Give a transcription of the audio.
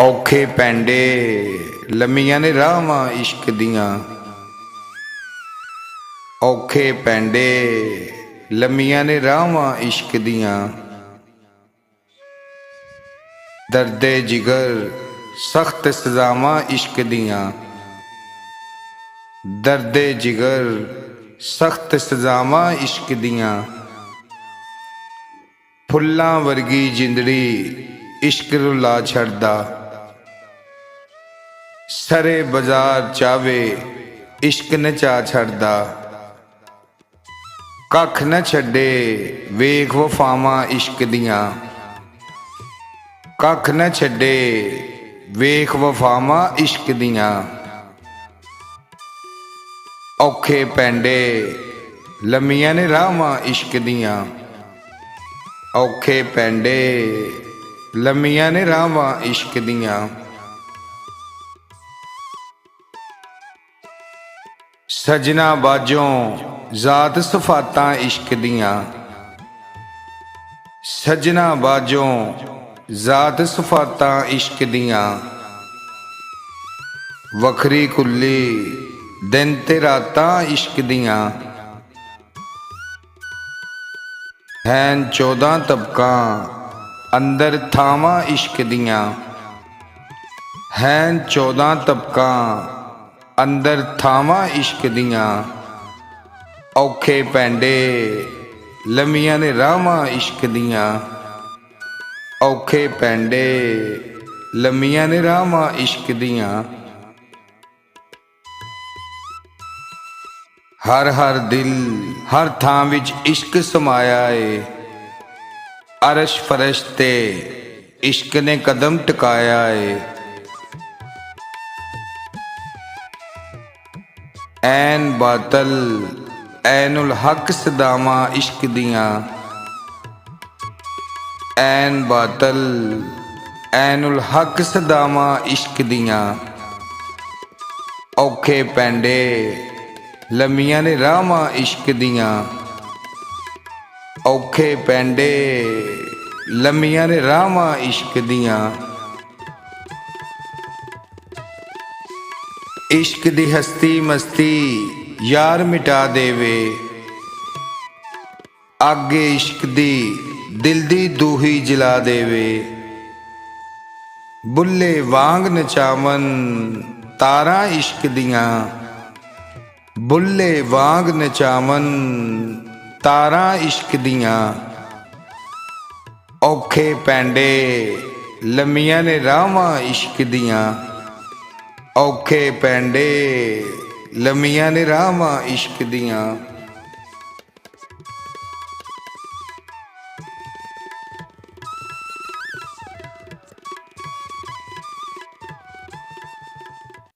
ਔਖੇ ਪੈਂਡੇ ਲੰਮੀਆਂ ਨੇ ਰਾਹਾਂ ਇਸ਼ਕ ਦੀਆਂ। ਔਖੇ ਪੈਂਡੇ ਲੰਮੀਆਂ ਨੇ ਰਾਹਾਂ ਇਸ਼ਕ ਦੀਆਂ। ਦਰਦੇ ਜਿਗਰ ਸਖਤ ਸਜ਼ਾਵਾਂ ਇਸ਼ਕ ਦੀਆਂ। ਦਰਦੇ ਜਿਗਰ ਸਖਤ ਸਜ਼ਾਵਾਂ ਇਸ਼ਕ ਦੀਆਂ। ਫੁੱਲਾਂ ਵਰਗੀ ਜਿੰਦੜੀ ਇਸ਼ਕ ਰੁਲਾ ਛੱਡਦਾ। ਸਰੇ ਬਾਜ਼ਾਰ ਚਾਵੇ ਇਸ਼ਕ ਨਚਾ ਛੱਡਦਾ। ਕੱਖ ਨਾ ਛੱਡੇ ਵੇਖ ਵਫਾਵਾਂ ਇਸ਼ਕ ਦੀਆਂ। ਕੱਖ ਨਾ ਛੱਡੇ ਵੇਖ ਵਫਾਵਾਂ ਇਸ਼ਕ ਦੀਆਂ। ਔਖੇ ਪੈਂਡੇ ਲੰਮੀਆਂ ਨੇ ਰਾਹਾਂ ਇਸ਼ਕ ਦੀਆਂ। ਔਖੇ ਪੈਂਡੇ ਲੰਮੀਆਂ ਨੇ ਰਾਹਾਂ ਇਸ਼ਕ ਦੀਆਂ। ਸਜਣਾ ਬਾਝੋਂ ਜ਼ਾਤ ਸਫਾਤਾਂ ਇਸ਼ਕ ਦੀਆਂ। ਸਜਣਾ ਬਾਝੋਂ ਜ਼ਾਤ ਸਫਾਤਾਂ ਇਸ਼ਕ ਦੀਆਂ। ਵੱਖਰੀ ਕੁੱਲੀ ਦਿਨ ਤੇ ਰਾਤਾਂ ਇਸ਼ਕ ਦੀਆਂ। ਹੈਨ 14 ਤਬਕਾਂ ਅੰਦਰ ਥਾਵਾਂ ਇਸ਼ਕ ਦੀਆਂ। ਹੈਨ 14 ਤਬਕਾਂ ਅੰਦਰ ਥਾਵਾਂ ਇਸ਼ਕ ਦੀਆਂ। ਔਖੇ ਪੈਂਡੇ ਲੰਮੀਆਂ ਨੇ ਰਾਹਾਂ ਇਸ਼ਕ ਦੀਆਂ। ਔਖੇ ਪੈਂਡੇ ਲੰਮੀਆਂ ਨੇ ਰਾਹਾਂ ਇਸ਼ਕ ਦੀਆਂ। ਹਰ ਹਰ ਦਿਲ ਹਰ ਥਾਂ ਵਿੱਚ ਇਸ਼ਕ ਸਮਾਇਆ ਏ। ਅਰਸ਼ ਫਰਸ਼ ਤੇ ਇਸ਼ਕ ਨੇ ਕਦਮ ਟਿਕਾਇਆ ਏ। ਐਨ ਬਾਤਲ ਐਨੁਲ ਹੱਕ ਸਦਾਵਾਂ ਇਸ਼ਕ ਦੀਆਂ। ਐਨ ਬਾਤਲ ਐਨੁਲ ਹੱਕ ਸਦਾਵਾਂ ਇਸ਼ਕ ਦੀਆਂ। ਔਖੇ ਪੈਂਡੇ ਲੰਮੀਆਂ ਨੇ ਰਾਹਾਂ ਇਸ਼ਕ ਦੀਆਂ। ਔਖੇ ਪੈਂਡੇ ਲੰਮੀਆਂ ਨੇ ਰਾਹਾਂ ਇਸ਼ਕ ਦੀਆਂ। ਇਸ਼ਕ ਦੀ ਹਸਤੀ ਮਸਤੀ ਯਾਰ ਮਿਟਾ ਦੇਵੇ। ਅੱਗ ਇਸ਼ਕ ਦੀ ਦਿਲ ਦੀ ਦੂਹੀ ਜਲਾ ਦੇਵੇ। ਬੁੱਲੇ ਵਾਂਗ ਨਚਾਵਨ ਤਾਰਾਂ ਇਸ਼ਕ ਦੀਆਂ। ਬੁੱਲੇ ਵਾਂਗ ਨਚਾਵਨ ਤਾਰਾਂ ਇਸ਼ਕ ਦੀਆਂ। ਔਖੇ ਪੈਂਡੇ ਲੰਮੀਆਂ ਨੇ ਰਾਹਾਂ ਇਸ਼ਕ ਦੀਆਂ। ਔਖੇ ਪੈਂਡੇ ਲੰਮੀਆਂ ਨੇ ਰਾਹਾਂ ਇਸ਼ਕ ਦੀਆਂ।